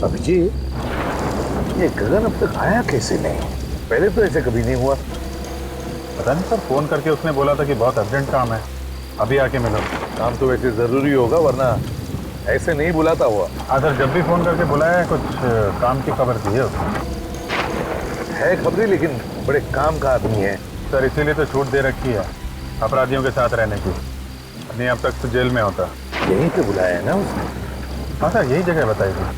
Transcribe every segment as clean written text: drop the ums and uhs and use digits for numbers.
अभिजीत, ये गगन अब तक आया कैसे नहीं? पहले तो ऐसे कभी नहीं हुआ। पता नहीं सर, फोन करके उसने बोला था कि बहुत अर्जेंट काम है, अभी आके मिलो। काम तो वैसे जरूरी होगा, वरना ऐसे नहीं बुलाता हुआ। हाँ सर, जब भी फोन करके बुलाया है, कुछ काम की खबर दी है उसने। है खबरी, लेकिन बड़े काम का आदमी है सर, इसीलिए तो छूट दे रखी है अपराधियों के साथ रहने की, नहीं अब तक तो जेल में होता। यहीं पे बुलाया है ना उसने? हाँ सर, यही जगह बताई थी,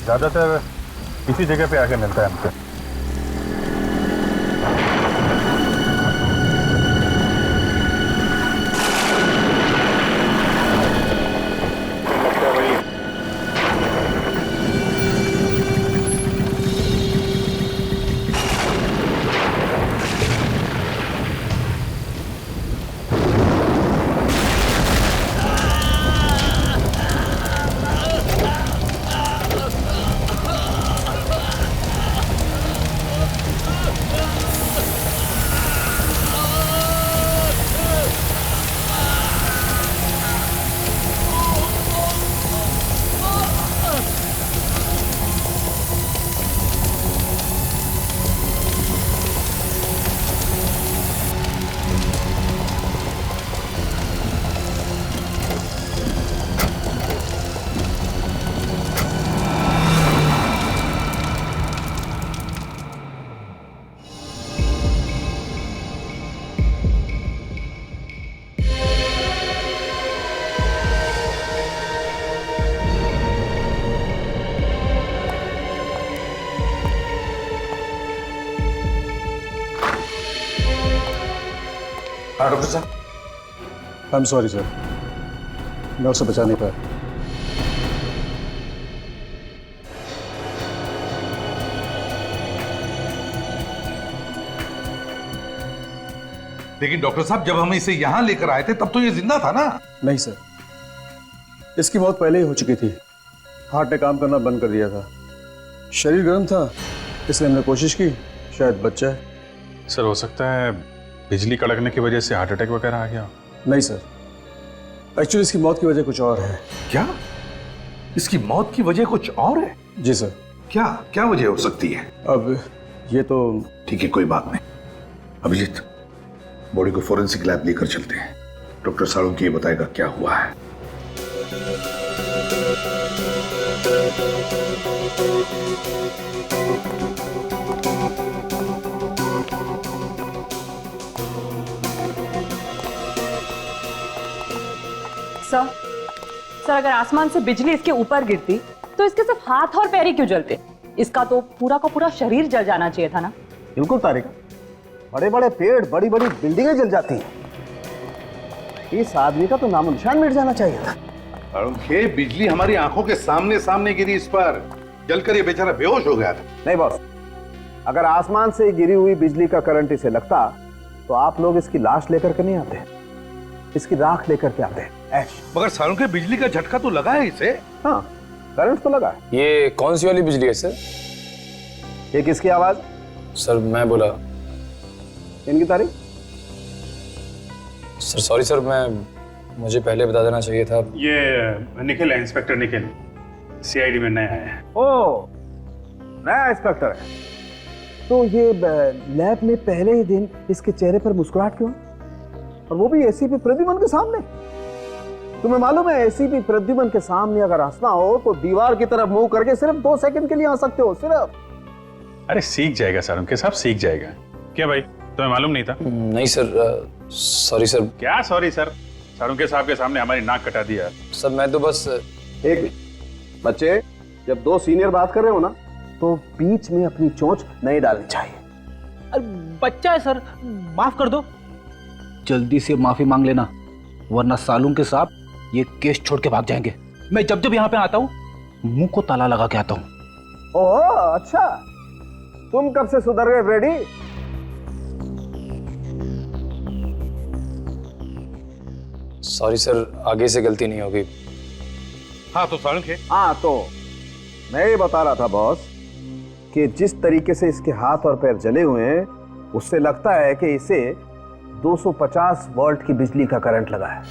ज़्यादातर इसी जगह पे आके मिलता है हमसे। डॉक्टर साहब, आई एम सॉरी सर, मैं उसे बचा नहीं पाया। लेकिन डॉक्टर साहब, जब हम इसे यहां लेकर आए थे तब तो ये जिंदा था ना? नहीं सर, इसकी मौत पहले ही हो चुकी थी। हार्ट ने काम करना बंद कर दिया था, शरीर गर्म था, इसलिए हमने कोशिश की शायद बच जाए। सर, हो सकता है बिजली कड़कने की वजह से हार्ट अटैक वगैरह आ गया। नहीं सर, एक्चुअली इसकी मौत की वजह कुछ और है। क्या? इसकी मौत की वजह कुछ और है? जी सर। क्या क्या वजह हो सकती है? अब ये तो ठीक है, कोई बात नहीं। अभिजीत, बॉडी को फोरेंसिक लैब लेकर चलते हैं। डॉक्टर साळुंखे ये बताएगा क्या हुआ है। सर, अगर आसमान से बिजली इसके ऊपर गिरती तो इसके सिर्फ हाथ और पैर ही क्यों जलते? इसका तो पूरा का पूरा शरीर जल जाना चाहिए था ना। बिल्कुल तारिका, बड़े बड़े पेड़, बड़ी बड़ी बिल्डिंगें जल जाती हैं। इस आदमी का तो नामो निशान मिट जाना चाहिए था। साळुंखे, बिजली हमारी आंखों के सामने सामने गिरी इस पर, जलकर ये बेचारा बेहोश हो गया था। नहीं बॉस, अगर आसमान से गिरी हुई बिजली का करंट इसे लगता तो आप लोग इसकी लाश लेकर के नहीं आते, इसकी राख लेकर के आते। मगर साळुंखे, बिजली का झटका तो लगा है इसे। हाँ, करंट तो लगा। ये कौन सी वाली बिजली है सर? ये किसकी आवाज? सर मैं बोला। इनकी तारीख? सर सॉरी सर, मुझे पहले बता देना चाहिए था। ये निखिल है, इंस्पेक्टर निखिल, सीआईडी में नया है। ओ, नया इंस्पेक्टर है। तो ये लैब में पहले ही दिन इसके चेहरे पर मुस्कुराहट क्यों, और वो भी एसीपी प्रद्युमन के सामने? तुम्हें मालूम है एसीपी प्रद्युमन के सामने अगर हंसना हो तो दीवार की तरफ मुंह करके सिर्फ 2 सेकंड के लिए हंस सकते हो, सिर्फ। अरे सीख जाएगा साळुंखे साहब, सीख जाएगा। क्या भाई, तुम्हें मालूम नहीं था? नहीं सर, सॉरी सर। क्या सॉरी सर? साळुंखे साहब के सामने हमारी नाक कटा दिया। सर मैं तो बस एक बच्चे, जब 2 सीनियर बात कर रहे हो ना तो बीच में अपनी चोंच नहीं डालनी चाहिए। अरे बच्चा है सर, माफ कर दो। जल्दी से माफी मांग लेना, वरना साळुंखे साहब ये केस छोड़ के भाग जाएंगे। मैं जब जब यहाँ पे आता हूँ मुंह को ताला लगा के आता हूँ। ओह अच्छा, तुम कब से सुधर गए फ्रेडी? सॉरी सर, आगे से गलती नहीं होगी। हाँ तो साळुंखे, हाँ तो मैं ये बता रहा था बॉस कि जिस तरीके से इसके हाथ और पैर जले हुए हैं उससे लगता है कि इसे 250 वोल्ट की बिजली का करंट लगा है।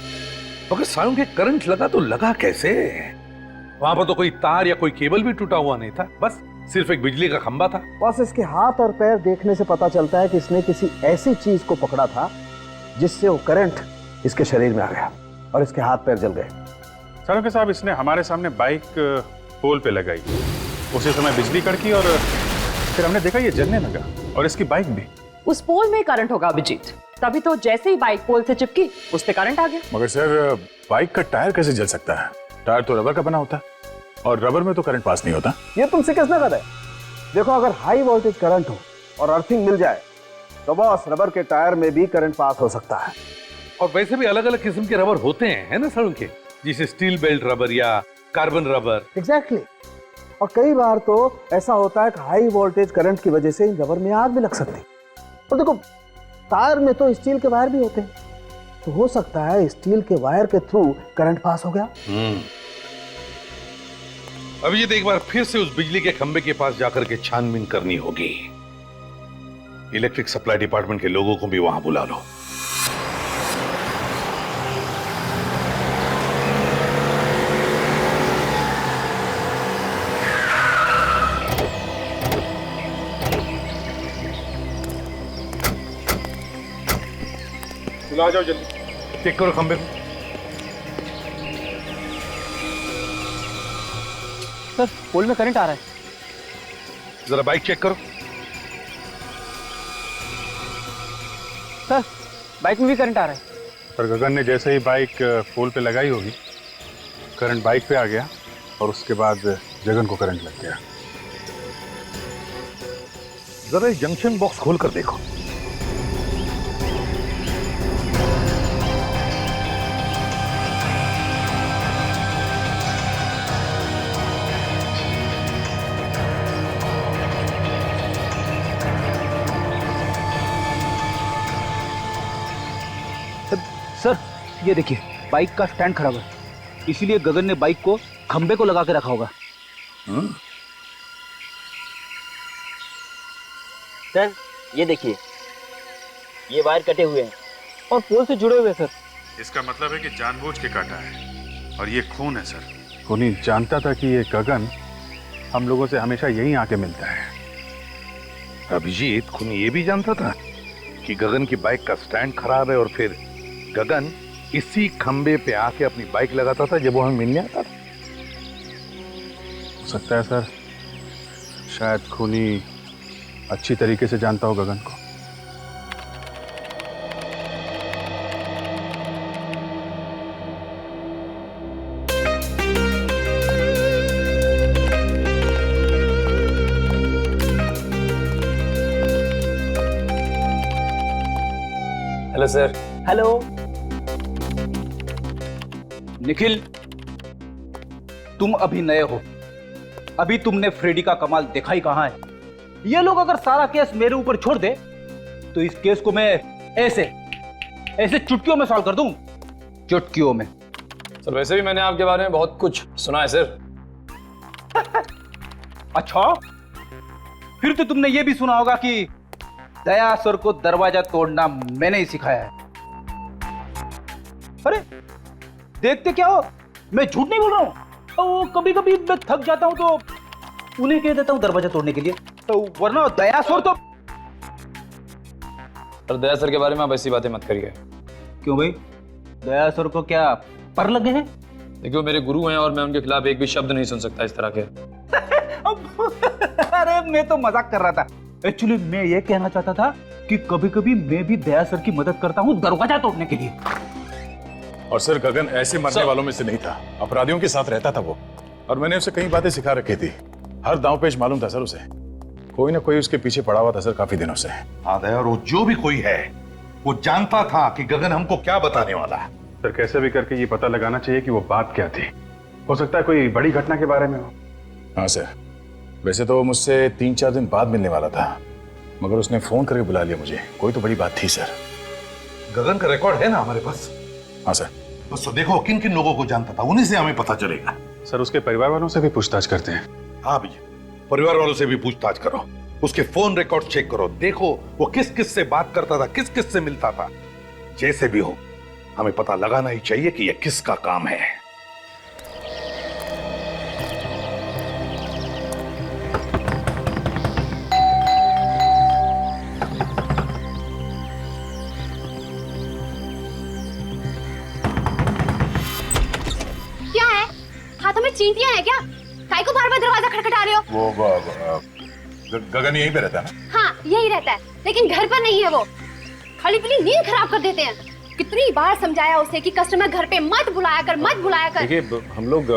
मगर साळुंखे, करंट लगा तो लगा कैसे? वहां पर तो कोई तार या कोई केबल भी टूटा हुआ नहीं था, बस सिर्फ एक बिजली का खंभा था। बस इसके हाथ और पैर देखने से पता चलता है कि इसने किसी ऐसी चीज को पकड़ा था जिससे वो करंट इसके शरीर में आ गया और इसके हाथ पैर जल गए। सालुंके साहब, इसने हमारे सामने बाइक पोल पे लगाई, उसी समय बिजली कड़की और फिर हमने देखा ये जलने लगा, और इसकी बाइक भी। उस पोल में करंट होगा अभिजीत, तभी तो जैसे ही बाइक पोल से चिपकी उस पे करंट आ गया। मगर सर, बाइक का टायर कैसे जल सकता है? टायर तो रबर का बना होता है, और रबर में तो करंट पास नहीं होता। ये तुमसे किसने कहा है? देखो, अगर हाई वोल्टेज करंट हो और अर्थिंग मिल जाए तो बस रबर के टायर में भी करंट पास हो सकता है। और वैसे भी अलग अलग किस्म के रबर होते हैं, है ना सालुंके, जैसे स्टील बेल्ट रबर या कार्बन रबर। एग्जैक्टली। और कई बार तो ऐसा होता है कि हाई वोल्टेज करंट की वजह से इन रबर में आग भी लग सकती है। और देखो, टायर में तो स्टील के वायर भी होते हैं, तो हो सकता है स्टील के वायर के थ्रू करंट पास हो गया। अभिजीत, एक बार फिर से उस बिजली के खंभे के पास जाकर के छानबीन करनी होगी। इलेक्ट्रिक सप्लाई डिपार्टमेंट के लोगों को भी वहां बुला लो। बुला जाओ जल्दी। चेक करो खंभे को। सर, पोल में करंट आ रहा है। जरा बाइक चेक करो। सर, बाइक में भी करंट आ रहा है। पर गगन ने जैसे ही बाइक पोल पे लगाई होगी, करंट बाइक पे आ गया, और उसके बाद गगन को करंट लग गया। जरा जंक्शन बॉक्स खोल कर देखो। सर, ये देखिए, बाइक का स्टैंड खराब है, इसीलिए गगन ने बाइक को खंबे को लगा के रखा होगा। सर, ये देखिए, ये वायर कटे हुए हैं और पोल से जुड़े हुए हैं सर। इसका मतलब है कि जानबूझ के काटा है, और ये खून है सर। खूनी जानता था कि ये गगन हम लोगों से हमेशा यहीं आके मिलता है। अभिजीत, खूनी ये भी जानता था कि गगन की बाइक का स्टैंड खराब है, और फिर गगन इसी खंबे पे आके अपनी बाइक लगाता था जब वो हमें मिलने आता था। हो सकता है सर, शायद खूनी अच्छी तरीके से जानता हो गगन को। Hello sir. हेलो। निखिल, तुम अभी नए हो, अभी तुमने फ्रेडी का कमाल देखा ही कहां है। ये लोग अगर सारा केस मेरे ऊपर छोड़ दे तो इस केस को मैं ऐसे चुटकियों में सॉल्व कर दूं, चुटकियों में। सर, वैसे भी मैंने आपके बारे में बहुत कुछ सुना है सर। अच्छा, फिर तो तुमने ये भी सुना होगा कि दया सर को दरवाजा तोड़ना मैंने ही सिखाया है। अरे देखते क्या हो, मैं झूठ नहीं बोल रहा हूं। तो कभी कभी मैं थक जाता हूं तो उन्हें कह देता हूं दरवाजा तोड़ने के लिए, तो वरना दया सर तो। सर, दया सर के बारे में आप ऐसी बातें मत करिए। क्यों भाई, दया सर को क्या पर लगे हैं? देखिए, वो मेरे गुरु हैं और मैं उनके खिलाफ एक भी शब्द नहीं सुन सकता इस तरह के। अरे मैं तो मजाक कर रहा था। एक्चुअली मैं ये कहना चाहता था कि कभी कभी मैं भी दया सर की मदद करता हूँ दरवाजा तोड़ने के लिए। और सर, गगन ऐसे मरने वालों में से नहीं था, अपराधियों के साथ रहता था वो, और मैंने उसे कई बातें सिखा रखी थी। हर दांव पेच मालूम था सर उसे। कोई ना कोई उसके पीछे पड़ा हुआ था सर काफी दिनों से। हाँ दया, और वो जो भी कोई है वो जानता था कि गगन हमको क्या बताने वाला है। सर, कैसे भी करके ये पता लगाना चाहिए कि वो बात क्या थी। हो सकता है कोई बड़ी घटना के बारे में हो। हाँ सर, वैसे तो वो मुझसे 3-4 दिन बाद मिलने वाला था, मगर उसने फोन करके बुला लिया मुझे। कोई तो बड़ी बात थी सर। गगन का रिकॉर्ड है ना हमारे पास? हाँ सर। बस तो देखो किन किन लोगों को जानता था, उन्हीं से हमें पता चलेगा। सर, उसके परिवार वालों से भी पूछताछ करते हैं। हाँ भैया, परिवार वालों से भी पूछताछ करो, उसके फोन रिकॉर्ड चेक करो, देखो वो किस किस से बात करता था, किस किस से मिलता था। जैसे भी हो, हमें पता लगाना ही चाहिए कि यह किसका काम है। में चींटियां हैं क्या? काय को बार बार दरवाजा खटखटा रहे हो? गगन यहीं पे रहता है ना? हाँ यही रहता है, लेकिन घर पर नहीं है वो। खाली पीली नींद खराब कर देते हैं। कितनी बार समझाया उसे कि कस्टमर घर पे मत बुलाया कर, मत बुलाया कर। देखिए हम लोग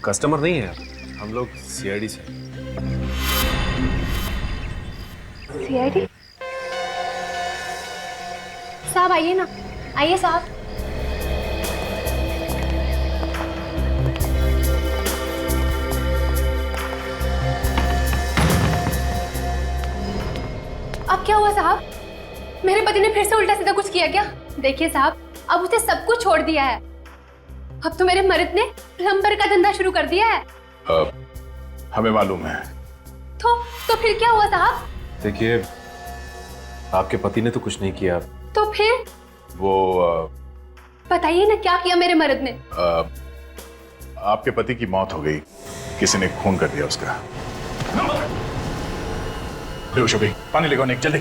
कस्टमर नहीं है, हम लोग सीआईडी से। सीआईडी? साहब आइए ना, आइए साहब। अब क्या हुआ साहब? मेरे पति ने फिर से उल्टा सीधा कुछ किया क्या? देखिए साहब, अब उसे सब कुछ छोड़ दिया है। अब तो मेरे मर्द ने प्लम्बर का धंधा शुरू कर दिया है। हमें मालूम है। तो फिर क्या हुआ साहब? देखिए आपके पति ने तो कुछ नहीं किया। तो फिर? वो बताइए ना, क्या किया मेरे मर्द ने? आपके पति की मौत हो गई, किसी ने खून कर दिया उसका। बेहोश हो गई, पानी लेकर निक जल्दी।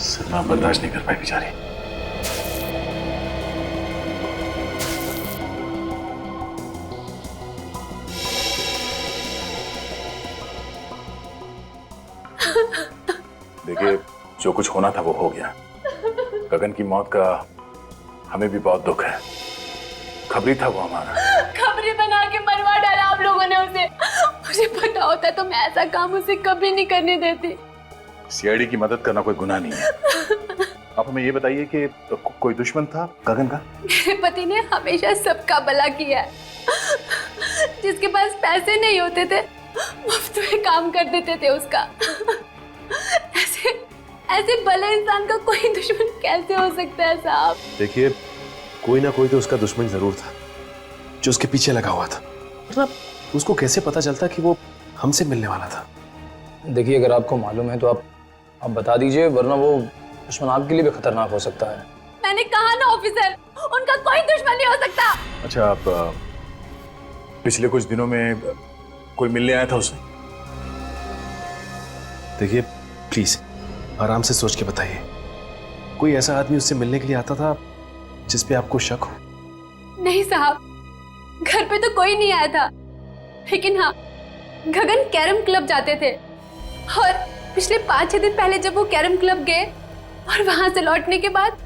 सदमा बर्दाश्त नहीं कर पाई बेचारी। देखिए जो कुछ होना था वो हो गया। गगन की मौत का हमें भी बहुत दुख है। खबरी था वो हमारा। खबरी बना के मरवा डाला आप लोगों ने उसे। मुझे पता होता तो मैं ऐसा काम उसे कभी नहीं करने देती। सीआईडी की मदद करना कोई गुनाह नहीं है। आप हमें ये बताइए कि कोई दुश्मन था गगन का? मेरे पति ने हमेशा सबका भला किया है। जिसके पास पैसे नहीं होते थे मुफ्त में काम कर देते थे उसका। ऐसे भले इंसान का कोई दुश्मन कैसे हो सकता है साहब? देखिए कोई ना कोई तो उसका दुश्मन जरूर था जो उसके पीछे लगा हुआ था। मतलब उसको कैसे पता चलता कि वो हमसे मिलने वाला था? देखिए अगर आपको मालूम है तो आप बता दीजिए, वरना वो दुश्मन आपके लिए भी खतरनाक हो सकता है। मैंने कहा ना ऑफिसर, उनका कोई दुश्मन नहीं हो सकता। अच्छा, आप पिछले कुछ दिनों में कोई मिलने आया था उसे? देखिए प्लीज आराम से सोच के बताइए। कोई ऐसा आदमी उससे मिलने के लिए आता था जिस पे आपको शक हो? नहीं साहब, घर पे तो कोई नहीं आया था, लेकिन हाँ गगन कैरम क्लब जाते थे और पिछले 5-6 दिन पहले जब वो कैरम क्लब गए और वहां से लौटने के बाद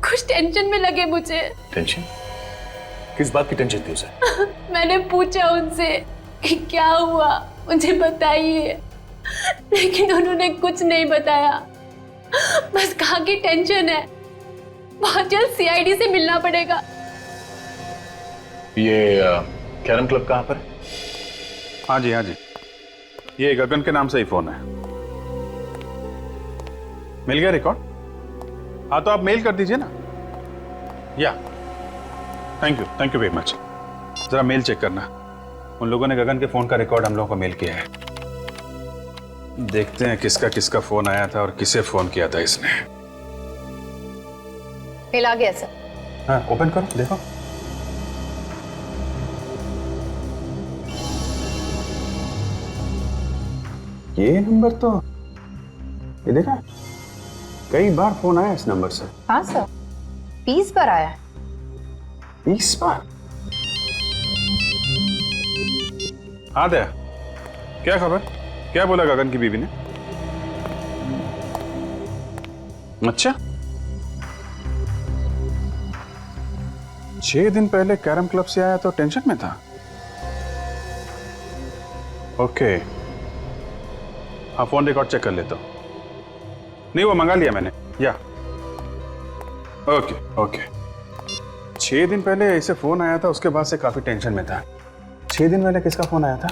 कुछ टेंशन में लगे मुझे। टेंशन? किस बात की टेंशन थी उसे? मैंने पूछा उनसे कि क्या हुआ, मुझे बताइए, लेकिन उन्होंने कुछ नहीं बताया। बस कहा कि टेंशन है, बहुत जल्द सीआईडी से मिलना पड़ेगा। ये कैरम क्लब कहाँ पर है? हाँ जी, ये गगन के नाम से ही फोन है। मिल गया रिकॉर्ड? हाँ तो आप मेल कर दीजिए ना। या थैंक यू वेरी मच। जरा मेल चेक करना, उन लोगों ने गगन के फोन का रिकॉर्ड हम लोगों को मेल किया है। देखते हैं किसका फोन आया था और किसे फोन किया था इसने। मेल आ गया सर। हाँ ओपन करो, देखो। ये नंबर तो, ये देखा, कई बार फोन आया इस नंबर से। हाँ सर, 20 बार आया है। 20 बार? हाँ दया, क्या खबर? क्या बोला गगन की बीवी ने? अच्छा, 6 दिन पहले कैरम क्लब से आया तो टेंशन में था। ओके, हाँ फोन रिकॉर्ड चेक कर लेता हूं। नहीं वो मंगा लिया मैंने। या ओके 6 दिन पहले इसे फोन आया था, उसके बाद से काफी टेंशन में था। 6 दिन पहले किसका फोन आया था?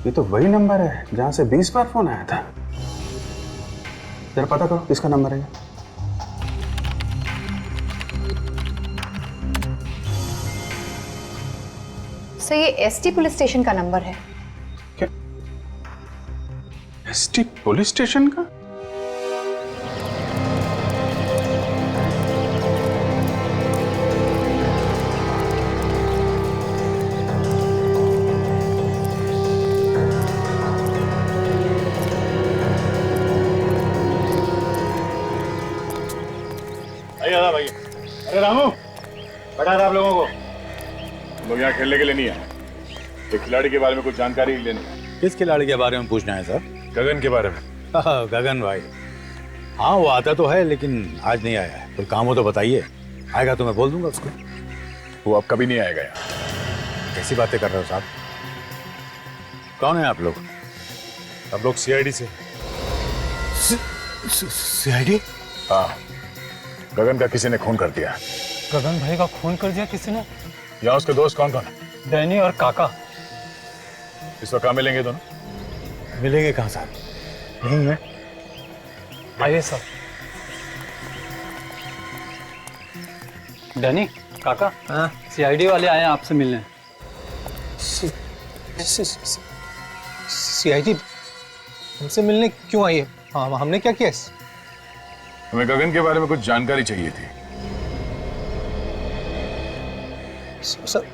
ये तो वही नंबर है जहां से 20 बार फोन आया था। जरा पता करो किसका नंबर है। सर ये एसटी पुलिस स्टेशन का नंबर है। क्या? एसटी पुलिस स्टेशन का? अरे रामू, बता दे आप लोगों को, हम लोग यहाँ खेलने के लिए नहीं आए। एक खिलाड़ी के बारे में कुछ जानकारी लेनी है। किस खिलाड़ी के बारे में पूछना है सर? गगन के बारे में। गगन भाई, हाँ वो आता तो है लेकिन आज नहीं आया है। कोई काम हो तो बताइए, आएगा तो मैं बोल दूंगा उसको। वो अब कभी नहीं आएगा यहाँ। कैसी बातें कर रहे हो साहब? कौन है आप लोग? हम लोग सीआईडी से। सीआईडी? हाँ, गगन का किसी ने खून कर दिया। गगन भाई का खून कर दिया किसी ने? यहाँ उसके दोस्त कौन कौन है? डैनी और काका। इस वक्त कहाँ मिलेंगे दोनों? मिलेंगे कहाँ साहब? नहीं है। आइए सर। डैनी, काका, सीआईडी वाले आए हैं आपसे मिलने। सीआईडी हमसे मिलने क्यों आई है? हाँ, हमने क्या किया? हमें गगन के बारे में कुछ जानकारी चाहिए थी। सर,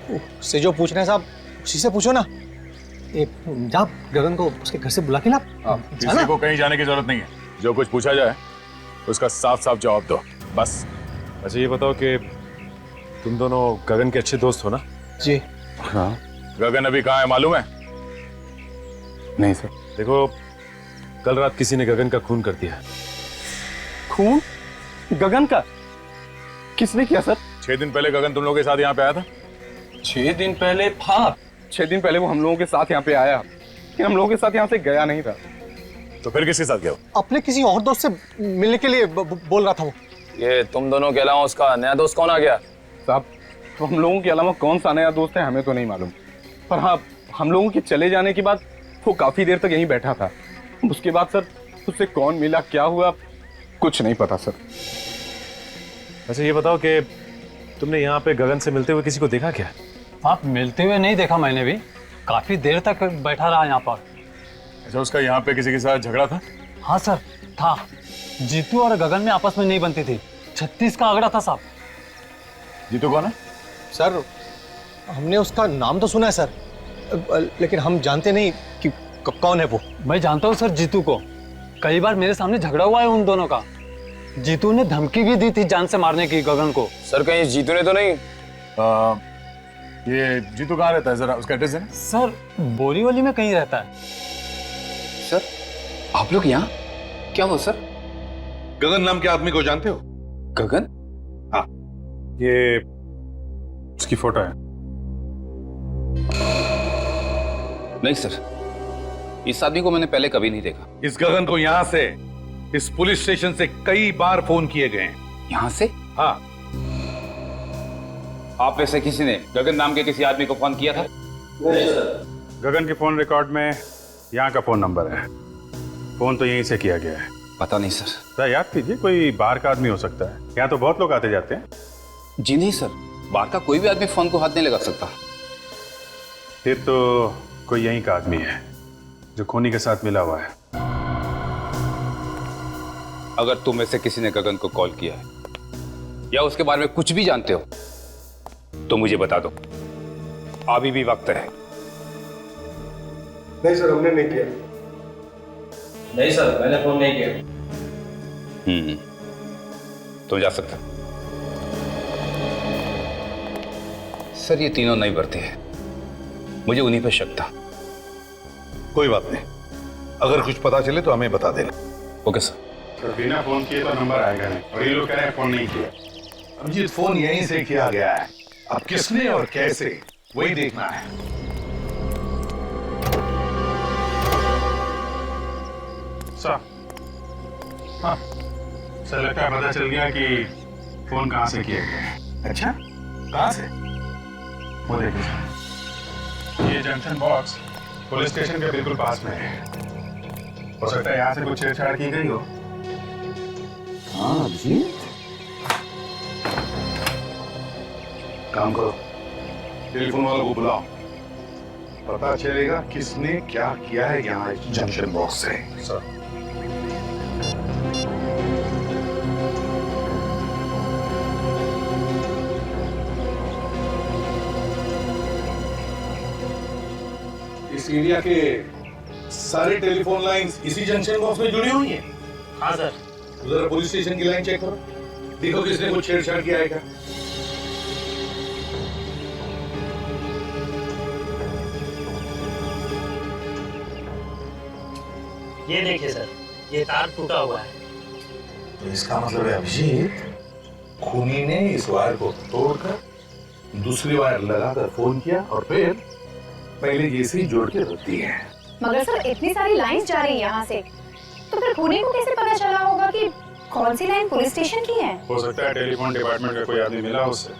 से जो पूछ रहे हैं साहब, उसी से पूछो ना। जा गगन को उसके घर से बुला के ला। किसी को कहीं जाने की जरूरत नहीं है। जो कुछ पूछा जाए उसका साफ साफ जवाब दो, बस। अच्छा ये बताओ कि तुम दोनों गगन के अच्छे दोस्त हो ना? जी हाँ। गगन अभी कहाँ है मालूम है? नहीं सर। देखो, कल रात किसी ने गगन का खून कर दिया। खून? गगन का? किसने किया सर? 6 दिन पहले गगन तुम लोगों के साथ यहाँ पे आया था। 6 दिन पहले? हाँ, 6 दिन पहले वो हम लोगों के साथ यहाँ पे आया, लेकिन हम लोगों के साथ यहाँ से गया नहीं था। तो फिर किसके साथ गया? अपने किसी और दोस्त से मिलने के लिए बोल रहा था वो। ये तुम दोनों के अलावा उसका नया दोस्त कौन आ गया? साहब, तो हम लोगों के अलावा कौन सा नया दोस्त है हमें तो नहीं मालूम, पर हाँ, हम लोगों के चले जाने के बाद वो काफी देर तक यहीं बैठा था। उसके बाद सर उससे कौन मिला, क्या हुआ, कुछ नहीं पता सर। अच्छा ये बताओ कि तुमने यहाँ पे गगन से मिलते हुए किसी को देखा क्या? आप मिलते हुए नहीं देखा मैंने भी, काफी देर तक बैठा रहा यहाँ पर। अच्छा, उसका यहाँ पे किसी के साथ झगड़ा था? हाँ सर, था। जीतू और गगन में आपस में नहीं बनती थी। 36 का आंकड़ा था साहब। जीतू कौन है? सर, हमने उसका नाम तो सुना है सर, लेकिन हम जानते नहीं कि कौन है वो। मैं जानता हूँ सर जीतू को, कई बार मेरे सामने झगड़ा हुआ है उन दोनों का। जीतू ने धमकी भी दी थी जान से मारने की गगन को। सर कहीं जीतू ने तो नहीं? ये जीतू कहाँ रहता है, जरा उसका एड्रेस है ना? सर बोरीवली में कहीं रहता है। सर आप लोग यहाँ क्या हो सर? गगन नाम के आदमी को जानते हो? गगन? हाँ, ये उसकी फोटो है। नहीं सर, इस आदमी को मैंने पहले कभी नहीं देखा। इस गगन को यहाँ से, इस पुलिस स्टेशन से कई बार फोन किए गए हैं। यहाँ से? हाँ। आप में से किसी ने गगन नाम के किसी आदमी को फोन किया था? नहीं सर। गगन के फोन रिकॉर्ड में यहाँ का फोन नंबर है। फोन तो यहीं से किया गया है। पता नहीं सर। तो याद कीजिए, कोई बाहर का आदमी हो सकता है। यहाँ तो बहुत लोग आते जाते हैं। जी नहीं सर, बाहर का कोई भी आदमी फोन को हाथ नहीं लगा सकता। फिर तो कोई यहीं का आदमी है जो खूनी के साथ मिला हुआ है। अगर तुम में से किसी ने गगन को कॉल किया है या उसके बारे में कुछ भी जानते हो तो मुझे बता दो, अभी भी वक्त है। नहीं सर, हमने नहीं किया। नहीं सर, मैंने फोन नहीं किया। तुम जा सकते हो। सर ये तीनों नहीं बढ़ते हैं, मुझे उन्हीं पर शक था। कोई बात नहीं, अगर कुछ पता चले तो हमें बता देना। Okay sir. तो बिना फोन किए तो नंबर आएगा नहीं, और ये लोग कह रहे हैं फोन नहीं किया। अभिजीत, फोन यहीं से किया गया है, अब किसने और कैसे वही देखना है। सर, हाँ सर, लगता है पता चल गया कि फोन कहाँ से किया गया है। अच्छा, कहाँ से? वो देखिए सर, ये जंक्शन बॉक्स पुलिस स्टेशन के बिल्कुल पास में है। हो सकता है यहाँ से कुछ छेड़छाड़ की गई हो। हाँ जी। काम करो, टेलीफोन वालों को बुलाओ, पता चलेगा किसने क्या किया है यहाँ इस जंक्शन बॉक्स से। सर, इस एरिया के सारे टेलीफोन लाइंस इसी जंक्शन बॉक्स में जुड़ी हुई हैं। हाँ सर। जरा पुलिस स्टेशन की लाइन चेक करो। देखो किसने कुछ छेड़छाड़ किया है क्या? ये देखिए सर, ये तार टूटा हुआ है। तो इसका मतलब है अभिजीत खूनी ने इस वायर को तोड़कर दूसरी वायर लगाकर फोन किया और फिर पहले जैसे ही जोड़ के रख दी है। मगर सर इतनी सारी लाइंस जा रही है यहाँ से, तो फिर खूनी को कैसे पता चला होगा कि कौन सी लाइन पुलिस स्टेशन की है? हो सकता है टेलीफोन डिपार्टमेंट का कोई आदमी मिला उससे।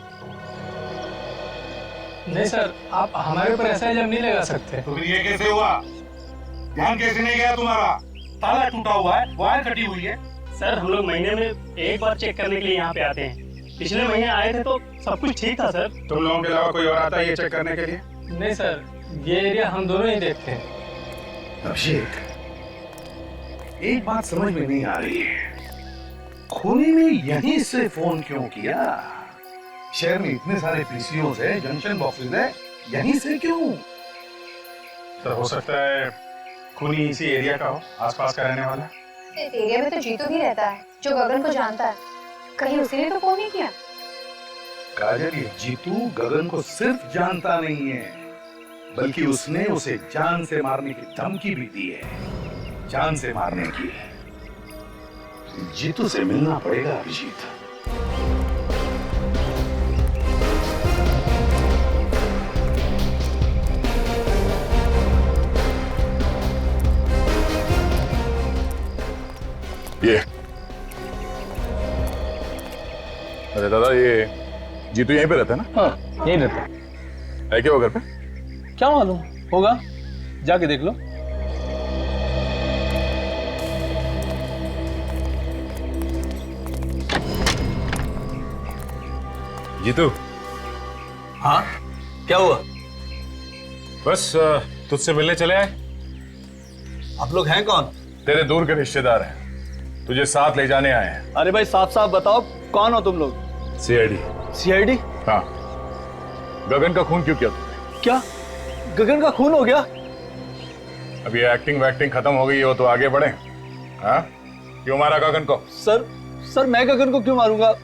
नहीं सर, आप हमारे ऊपर ऐसा इल्जाम नहीं लगा सकते। तो फिर ये कैसे हुआ? ध्यान कैसे नहीं गया तुम्हारा? ताला टूटा हुआ है, वायर कटी हुई है। सर हम लोग महीने में एक बार चेक करने के लिए यहाँ पे आते हैं। पिछले महीने आए थे तो सब कुछ ठीक था सर। तुम लोगों के अलावा कोई और आता है ये चेक करने के लिए? नहीं सर, ये एरिया हम दोनों ही देखते हैं। अभिषेक, एक बात समझ में नहीं आ रही है, खूनी ने यहीं से फोन क्यों किया? शहर में इतने सारे पीसीओस है, जंक्शन बॉक्सेस है, यहीं से क्यों? सर हो सकता है खूनी इसी एरिया का हो, आसपास का रहने वाला। इस एरिया में तो जीतू भी रहता है, जो गगन को जानता है। कहीं उसी ने तो फोन नहीं किया? काजल, ये जीतू गगन को सिर्फ जानता नहीं है, बल्कि उसने उसे जान से मारने की धमकी भी दी है। जान से मारने की। जीतू से मिलना पड़ेगा अभिजीत। ये अरे दादा, ये जीतू यहीं पे रहता है ना? हाँ, यहीं रहता है क्या वो घर पे? क्या मालूम होगा, जाके देख लो। जीतू। हाँ, क्या हुआ? बस तुझसे मिलने चले आए। आप लोग हैं कौन? तेरे दूर के रिश्तेदार हैं, तुझे साथ ले जाने आए हैं। अरे भाई साफ साफ बताओ, कौन हो तुम लोग? सीआईडी। सीआईडी? हाँ। गगन का खून क्यों किया तुमने? क्या गगन का खून हो गया? अब ये एक्टिंग वैक्टिंग खत्म हो गई हो तो आगे बढ़े। हाँ, क्यों मारा गगन को? सर मैं गगन को क्यों मारूंगा?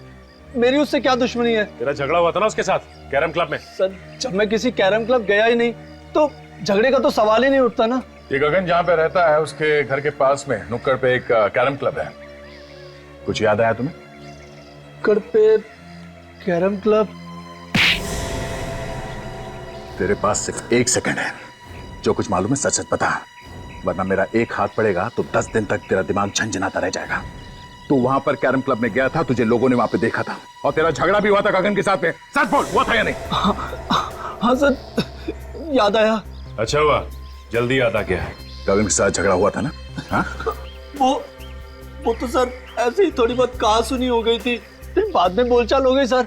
मेरी उससे क्या दुश्मनी है? तेरा झगड़ा हुआ था ना उसके साथ कैरम क्लब में। सर जब मैं किसी कैरम क्लब गया ही नहीं तो झगड़े का तो सवाल ही नहीं उठता ना। ये गगन जहाँ पे रहता है उसके घर के पास में नुक्कड़ पे एक कैरम क्लब है। कुछ याद आया तुम्हें? नुक्कड़ पे कैरम क्लब? तेरे पास सिर्फ 1 सेकंड है, जो कुछ मालूम है सच सच बता, वरना मेरा एक हाथ पड़ेगा तो 10 दिन तक तेरा दिमाग झंझनाता रह जाएगा। तू वहां पर कैरम क्लब में गया था, तुझे लोगों ने वहां पे देखा था और तेरा झगड़ा भी हुआ था गगन के साथ में। सच बोल, हुआ था या नहीं? हाँ सर, याद आया। अच्छा हुआ, जल्दी याद आ गया। गगन के साथ झगड़ा हुआ था ना? हाँ? वो तो सर ऐसे ही थोड़ी बहुत कहा सुनी हो गई थी, फिर बाद में बोलचाल हो गई सर।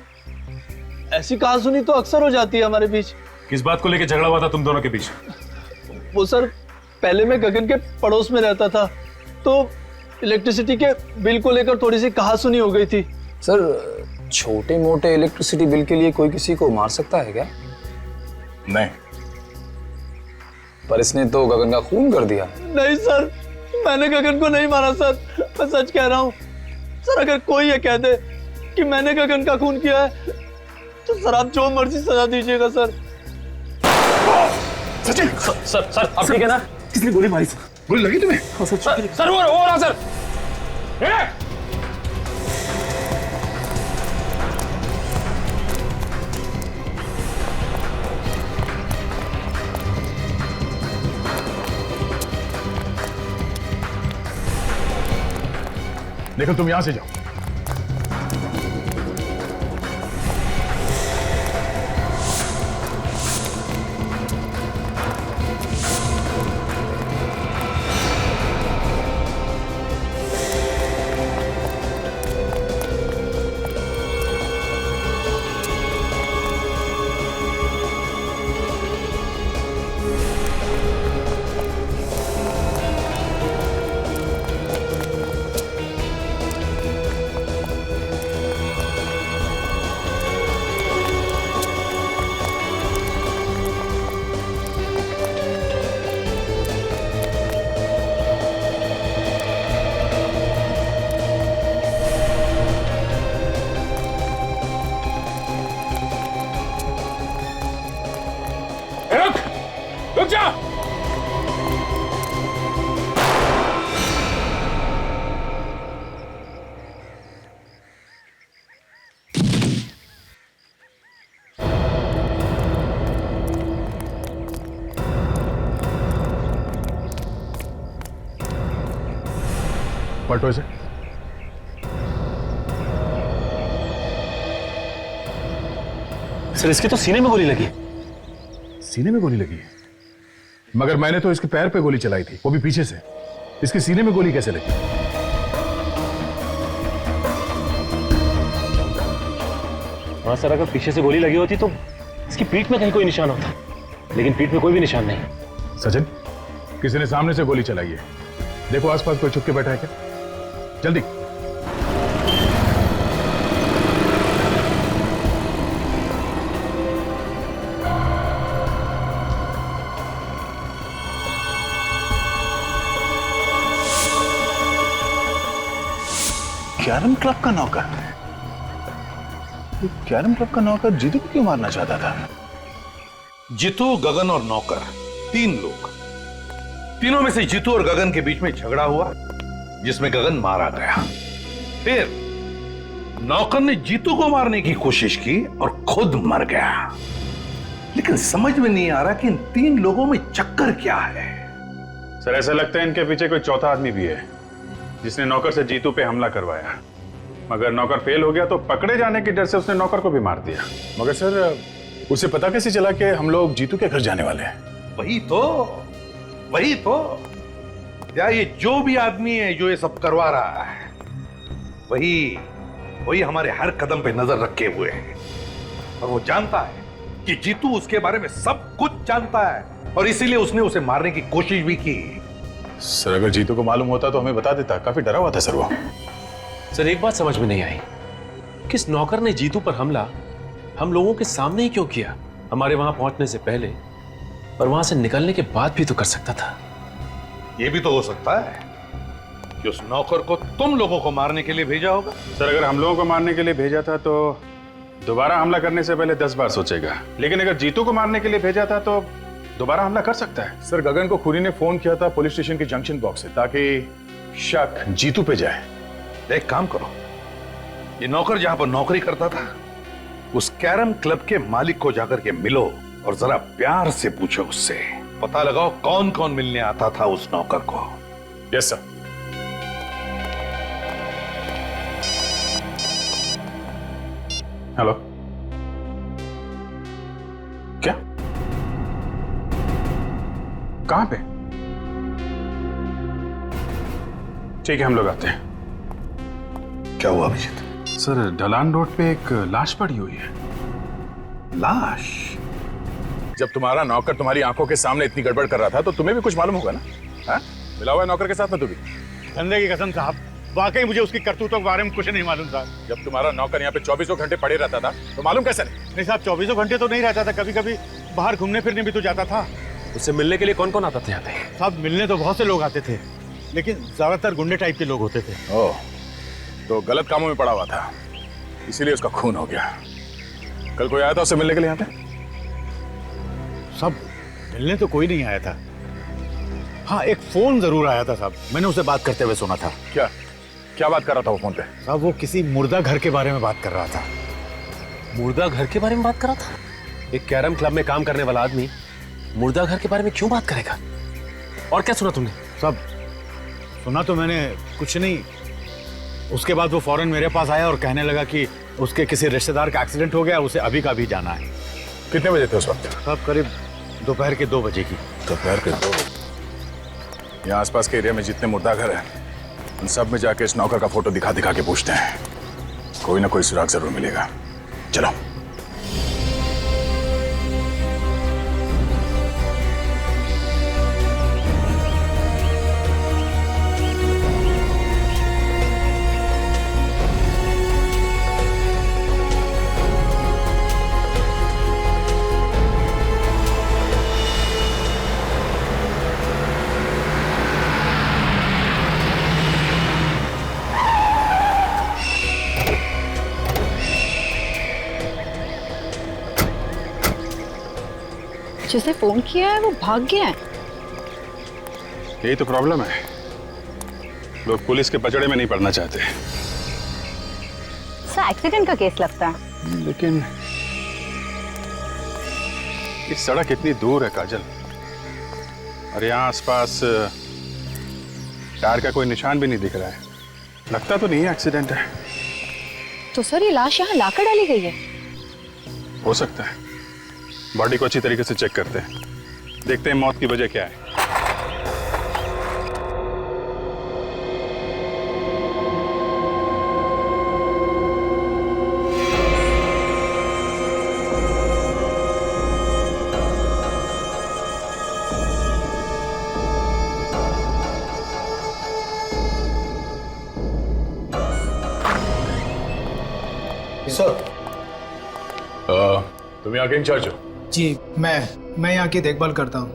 ऐसी कहा सुनी तो अक्सर हो जाती है हमारे बीच। किस बात को लेकर झगड़ा हुआ था तुम दोनों के बीच? वो सर, पहले मैं गगन के पड़ोस में रहता था तो इलेक्ट्रिसिटी के बिल को लेकर थोड़ी सी कहा सुनी हो गई थी। सर छोटे मोटे इलेक्ट्रिसिटी बिल के लिए कोई किसी को मार सकता है क्या? नहीं। पर इसने तो गगन का खून कर दिया। नहीं सर, मैंने गगन को नहीं मारा सर, मैं सच कह रहा हूँ सर। अगर कोई ये कह दे कि मैंने गगन का खून किया है तो सर आप जो मर्जी सजा दीजिएगा सर। सचिन! सर अब ठीक है ना? किसने गोली मारी? गोली लगी तुम्हें? सर वो रहा सर। देखो तुम यहां से जाओ। पलटो इसे। सर इसके तो सीने में गोली लगी। सीने में गोली लगी है? मगर मैंने तो इसके पैर पे गोली चलाई थी, वो भी पीछे से। इसके सीने में गोली कैसे लगी? हाँ सर, अगर पीछे से गोली लगी होती तो इसकी पीठ में कहीं कोई निशान होता, लेकिन पीठ में कोई भी निशान नहीं। सचिन, किसी ने सामने से गोली चलाई है। देखो आसपास कोई छुप के बैठा है क्या? जल्दी। कैरम क्लब का नौकर? कैरम क्लब का नौकर जीतू को क्यों मारना चाहता था? जीतू, गगन और नौकर, 3 लोग। तीनों में से जीतू और गगन के बीच में झगड़ा हुआ, जिसमें गगन मारा गया। फिर नौकर ने जीतू को मारने की कोशिश की और खुद मर गया। लेकिन समझ में नहीं आ रहा कि इन 3 लोगों में चक्कर क्या है। सर ऐसा लगता है इनके पीछे कोई चौथा आदमी भी है, जिसने नौकर से जीतू पे हमला करवाया। मगर नौकर फेल हो गया तो पकड़े जाने के डर से उसने नौकर को भी मार दिया। मगर सर, उसे पता कैसे चला कि हम लोग जीतू के घर जाने वाले हैं? वही तो या ये जो भी आदमी है जो ये सब करवा रहा है, वही हमारे हर कदम पे नजर रखे हुए है। और वो जानता है कि जीतू उसके बारे में सब कुछ जानता है, और इसीलिए उसने उसे मारने की कोशिश भी की। सर अगर जीतू को मालूम होता तो हमें बता देता। काफी डरा हुआ था सर वो। सर एक बात समझ में नहीं आई, किस नौकर ने जीतू पर हमला हम लोगों के सामने ही क्यों किया? हमारे वहां पहुंचने से पहले और वहां से निकलने के बाद भी तो कर सकता था। यह भी तो हो सकता है कि उस नौकर को तुम लोगों को मारने के लिए भेजा होगा। सर अगर हम लोगों को मारने के लिए भेजा था तो दोबारा हमला करने से पहले 10 बार सोचेगा। लेकिन अगर जीतू को मारने के लिए भेजा था तो दोबारा हमला कर सकता है। सर गगन को खूनी ने फोन किया था पुलिस स्टेशन के जंक्शन बॉक्स से, ताकि शक जीतू पे जाए। एक काम करो, ये नौकर जहां पर नौकरी करता था उस कैरम क्लब के मालिक को जाकर के मिलो और जरा प्यार से पूछो उससे, पता लगाओ कौन कौन मिलने आता था उस नौकर को। Yes sir. हेलो, क्या? कहां पे? ठीक है, हम लोग आते हैं। क्या हुआ अभिजीत? सर ढलान रोड पे एक लाश पड़ी हुई है। लाश? जब तुम्हारा नौकर तुम्हारी आंखों के सामने इतनी गड़बड़ कर रहा था तो तुम्हें भी कुछ मालूम होगा ना? हाँ? मिला हुआ है नौकर के साथ में तू भी? धंधे की कसम साहब, वाकई मुझे उसकी करतूतों के बारे में कुछ नहीं मालूम साहब। जब तुम्हारा नौकर यहाँ पे 24 घंटे पड़े रहता था तो मालूम कैसे नहीं? नहीं साहब, 24 घंटे तो नहीं रहता था, कभी कभी बाहर घूमने फिरने भी तो जाता था। उससे मिलने के लिए कौन कौन आता था यहाँ पे? साहब मिलने तो बहुत से लोग आते थे, लेकिन ज्यादातर गुंडे टाइप के लोग होते थे। ओह, तो गलत कामों में पड़ा हुआ था, इसीलिए उसका खून हो गया। कल कोई आया था उससे मिलने के लिए यहाँ पे? सब मिलने तो कोई नहीं आया था। हाँ, एक फोन जरूर आया था साहब, मैंने उसे बात करते हुए सुना था। क्या क्या बात कर रहा था वो फोन पे? साहब वो किसी मुर्दा घर के बारे में बात कर रहा था। मुर्दा घर के बारे में बात कर रहा था? एक कैरम क्लब में काम करने वाला आदमी मुर्दा घर के बारे में क्यों बात करेगा? और क्या सुना तुमने? सब सुना तो मैंने कुछ नहीं। उसके बाद वो फौरन मेरे पास आया और कहने लगा कि उसके किसी रिश्तेदार का एक्सीडेंट हो गया, उसे अभी का अभी जाना है। कितने बजे थे उस वक्त? साहब करीब दोपहर के 2 बजे की। दोपहर के 2 बजे? यहाँ आसपास के एरिया में जितने मुर्दा घर हैं उन सब में जाके इस नौकर का फोटो दिखा दिखा के पूछते हैं, कोई ना कोई सुराग जरूर मिलेगा। चलो। जिसे फोन किया है वो भाग गया है। यही तो प्रॉब्लम है, लोग पुलिस के पचड़े में नहीं पड़ना चाहते। सर एक्सीडेंट का केस लगता है। लेकिन इस सड़क इतनी दूर है काजल, और यहाँ आसपास टायर का कोई निशान भी नहीं दिख रहा है। लगता तो नहीं है एक्सीडेंट है। तो सर ये लाश यहाँ लाकर डाली गई है? हो सकता है। बॉडी को अच्छी तरीके से चेक करते हैं, देखते हैं मौत की वजह क्या है। सर तुम यहाँ के इंचार्ज हो? जी मैं यहाँ की देखभाल करता हूँ।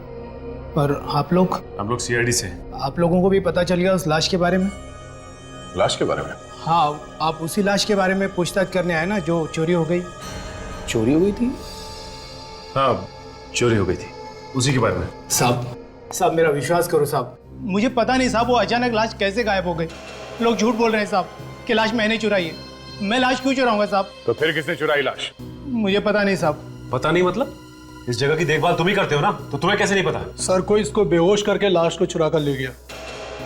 पर आप लोग? हम लोग सीआईडी से। आप लोगों को भी पता चल गया उस लाश के बारे में? लाश के बारे में? हाँ, आप उसी लाश के बारे में पूछताछ करने आए ना जो चोरी हो गई? चोरी हो गई थी? हाँ, चोरी हो गई थी, उसी के बारे में। साहब मेरा विश्वास करो साहब, मुझे पता नहीं साहब वो अचानक लाश कैसे गायब हो गई। लोग झूठ बोल रहे हैं साहब कि लाश मैंने चुराई है। मैं लाश क्यों चुराऊंगा साहब? तो फिर किसने चुराई लाश? मुझे पता नहीं साहब। पता नहीं मतलब? इस जगह की देखभाल तुम ही करते हो ना, तो तुम्हें कैसे नहीं पता? सर कोई इसको बेहोश करके लाश को चुरा कर ले गया।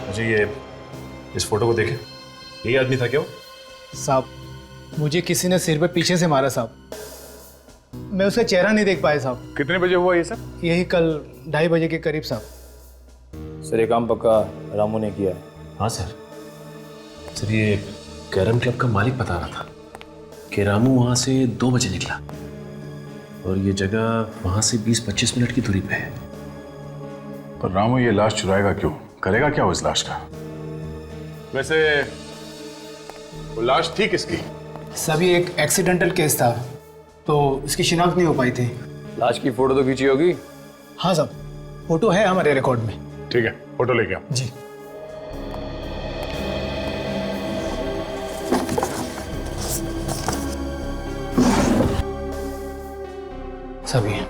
मुझे ये इस फोटो को देखे, यही आदमी था क्या? साहब मुझे किसी ने सिर पे पीछे से मारा साहब, मैं उसका चेहरा नहीं देख पाया साहब। कितने बजे हुआ ये सब? यही कल 2:30 बजे के करीब साहब। सर ये काम पक्का रामू ने किया है? हाँ सर। सर ये कैरम क्लब का मालिक बता रहा था कि रामू वहाँ से 2 बजे निकला और ये जगह वहाँ से 20-25 मिनट की दूरी पे है। पर रामू ये लाश चुराएगा क्यों? करेगा क्या उस लाश का? वैसे वो लाश थी किसकी? सभी एक एक्सीडेंटल केस था तो इसकी शिनाख्त नहीं हो पाई थी। लाश की फोटो तो खींची होगी? हाँ साहब, फोटो है हमारे रिकॉर्ड में। ठीक है, फोटो लेके आओ। जी। सभी है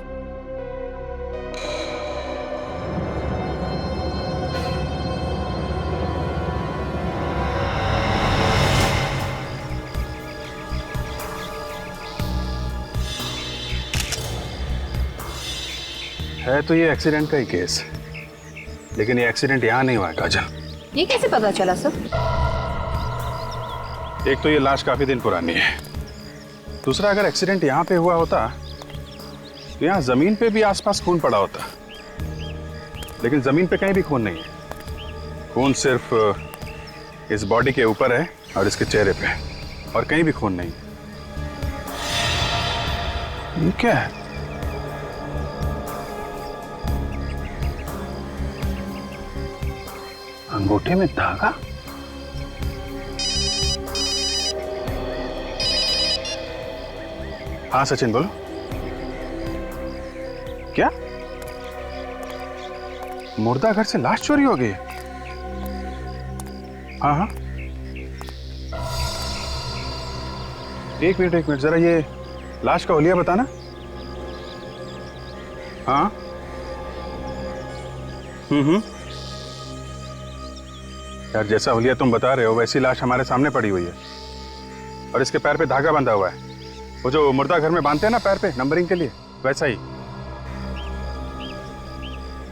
तो ये एक्सीडेंट का ही केस, लेकिन ये एक्सीडेंट यहाँ नहीं हुआ है काजल। ये कैसे पता चला सर? एक तो ये लाश काफी दिन पुरानी है, दूसरा अगर एक्सीडेंट यहाँ पे हुआ होता तो यहाँ जमीन पे भी आसपास खून पड़ा होता, लेकिन जमीन पे कहीं भी खून नहीं है। खून सिर्फ इस बॉडी के ऊपर है और इसके चेहरे पे, और कहीं भी खून नहीं। ये क्या है? अंगूठे में धागा? हाँ सचिन बोलो। क्या मुर्दा घर से लाश चोरी हो गई? हाँ हाँ, एक मिनट जरा ये लाश का हुलिया बताना। हाँ यार, जैसा हुलिया तुम बता रहे हो वैसी लाश हमारे सामने पड़ी हुई है और इसके पैर पे धागा बंधा हुआ है, वो जो मुर्दा घर में बांधते हैं ना पैर पे नंबरिंग के लिए, वैसा ही।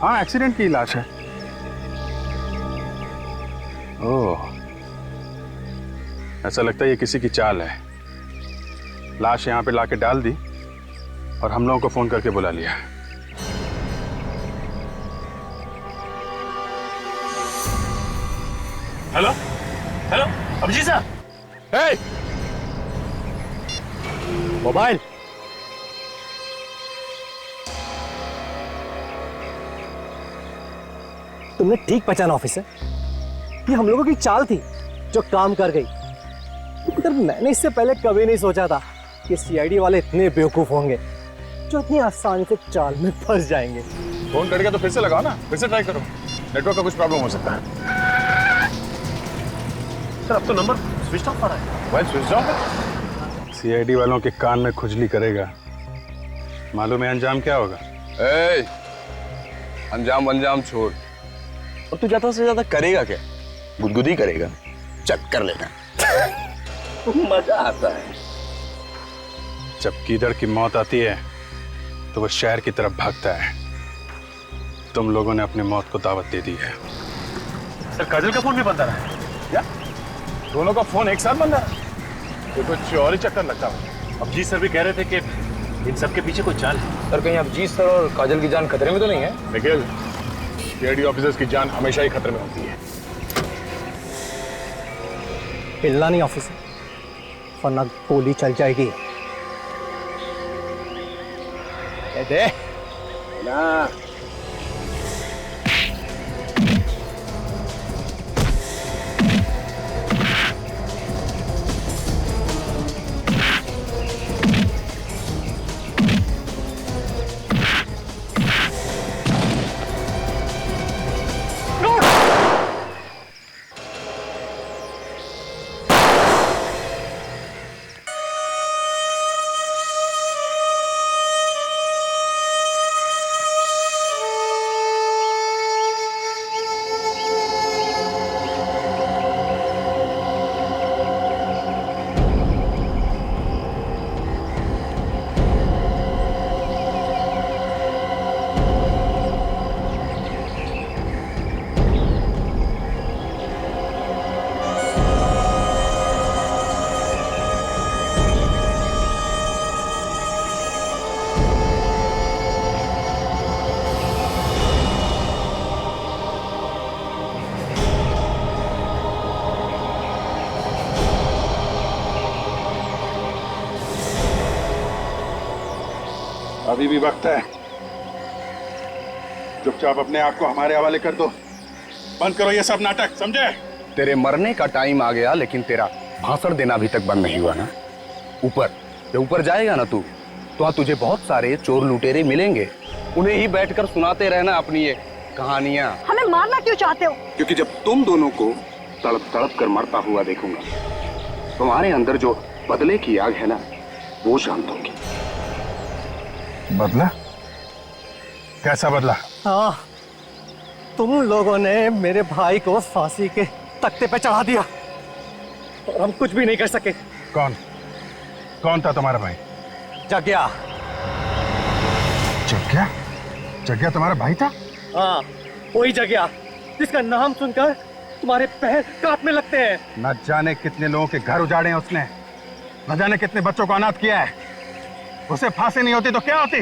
हाँ, एक्सीडेंट की लाश है। ओह, ऐसा लगता है ये किसी की चाल है। लाश यहाँ पे लाके डाल दी और हम लोगों को फोन करके बुला लिया। हेलो हेलो, अभिजीत साहब। हे, मोबाइल। तुमने ठीक पहचाना ऑफिसर, ये हम लोगों की चाल थी जो काम कर गई। मगर मैंने इससे पहले कभी नहीं सोचा था कि सीआईडी वाले इतने बेवकूफ होंगे जो इतनी आसानी से चाल में फंस जाएंगे। फोन करके तो फिर से लगाओ ना, फिर से ट्राई करो, नेटवर्क का कुछ प्रॉब्लम हो सकता है। सर अब तो नंबर स्विच ऑफ आ रहा है। मोबाइल स्विच ऑफ है? सीआईडी वालों के कान में खुजली करेगा, मालूम है अंजाम क्या होगा? अंजाम छोड़, और तू ज्यादा से ज्यादा करेगा क्या? गुदगुदी करेगा, चक्कर लेगा। मजा आता है। जब कीदड़ की मौत आती है तो वो शहर की तरफ भागता है। तुम लोगों ने अपनी मौत को दावत दे दी है। सर काजल का फोन भी बंद आ रहा है क्या? दोनों का फोन एक साथ बंद है, ये कुछ और ही चक्कर लगता है। अब जी सर भी कह रहे थे कि इन सब के पीछे कोई चाल है। सर कहीं अभिजीत सर और काजल की जान खतरे में तो नहीं है? निखिल, सीआईडी ऑफिसर्स की जान हमेशा ही खतरे में होती है। हिलना नहीं ऑफिसर, वरना गोली चल जाएगी। दे ना अभी भी वक्त है, चुपचाप अपने आप को हमारे हवाले कर दो। बंद करो ये सब नाटक, समझे? तेरे मरने का टाइम आ गया, लेकिन तेरा भाषण देना अभी तक बंद नहीं हुआ ना। ऊपर जब ऊपर जाएगा ना तू, तो वहां तुझे बहुत सारे चोर लुटेरे मिलेंगे, उन्हें ही बैठकर सुनाते रहना अपनी ये कहानियां। हमें मारना क्यों चाहते हो? क्योंकि जब तुम दोनों को तड़प तड़प कर मरता हुआ देखूंगा, तुम्हारे अंदर जो बदले की आग है ना, वो शांत होगी। बदला? कैसा बदला? हाँ, तुम लोगों ने मेरे भाई को फांसी के तख्ते पे चढ़ा दिया और हम कुछ भी नहीं कर सके। कौन कौन था तुम्हारा भाई? जग्या। जग्या? जग्या तुम्हारा भाई था? हाँ, वही जग्या जिसका नाम सुनकर तुम्हारे पैर कांपने लगते हैं। न जाने कितने लोगों के घर उजाड़े हैं उसने, न जाने कितने बच्चों को अनाथ किया है। उसे फांसी नहीं होती तो क्या होती?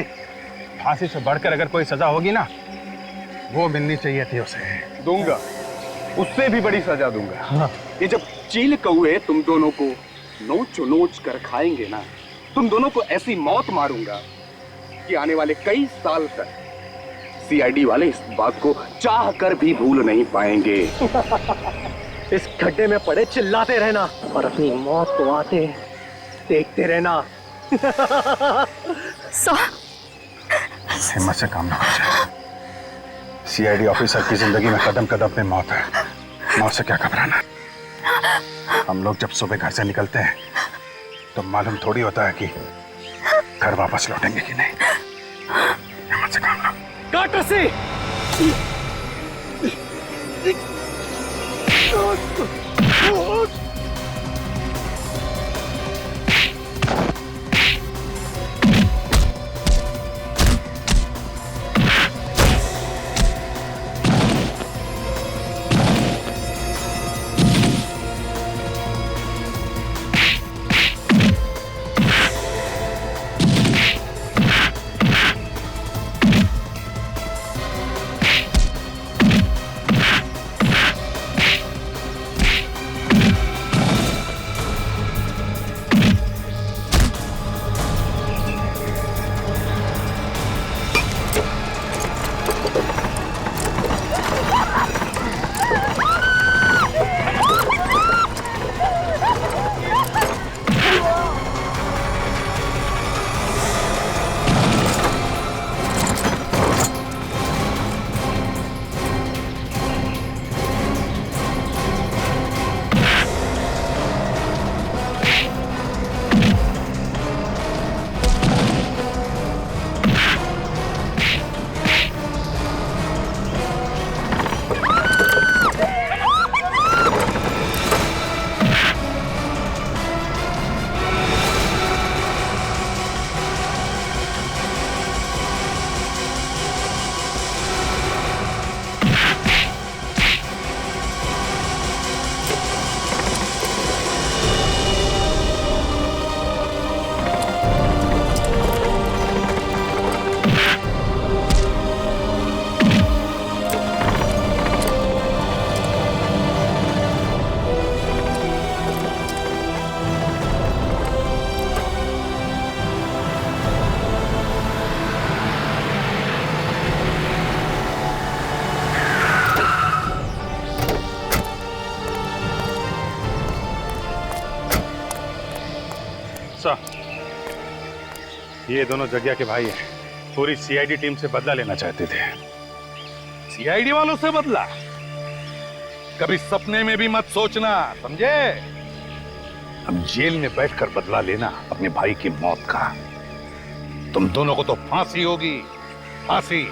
फांसी से बढ़कर अगर कोई सजा होगी ना, वो मिलनी चाहिए थी उसे। दूंगा, उससे भी बड़ी सजा दूंगा। हाँ। ये जब चील कौए तुम दोनों को नोच नोच कर खाएंगे ना, तुम दोनों को ऐसी मौत मारूंगा कि आने वाले कई साल तक सीआईडी वाले इस बात को चाह कर भी भूल नहीं पाएंगे। इस गड्ढे में पड़े चिल्लाते रहना और अपनी मौत को आते देखते रहना। हिम्मत से काम ना कर। सीआईडी ऑफिसर की जिंदगी में कदम कदम पे मौत है, मौत से क्या घबराना। हम लोग जब सुबह घर से निकलते हैं तो मालूम थोड़ी होता है कि घर वापस लौटेंगे कि नहीं। हिम्मत से काम लो। काट रस्सी। गुस्सा। ये दोनों जग्या के भाई हैं। पूरी सीआईडी टीम से बदला लेना चाहते थे। सीआईडी वालों से बदला? कभी सपने में भी मत सोचना, समझे? हम जेल में बैठकर बदला लेना अपने भाई की मौत का। तुम दोनों को तो फांसी होगी, फांसी।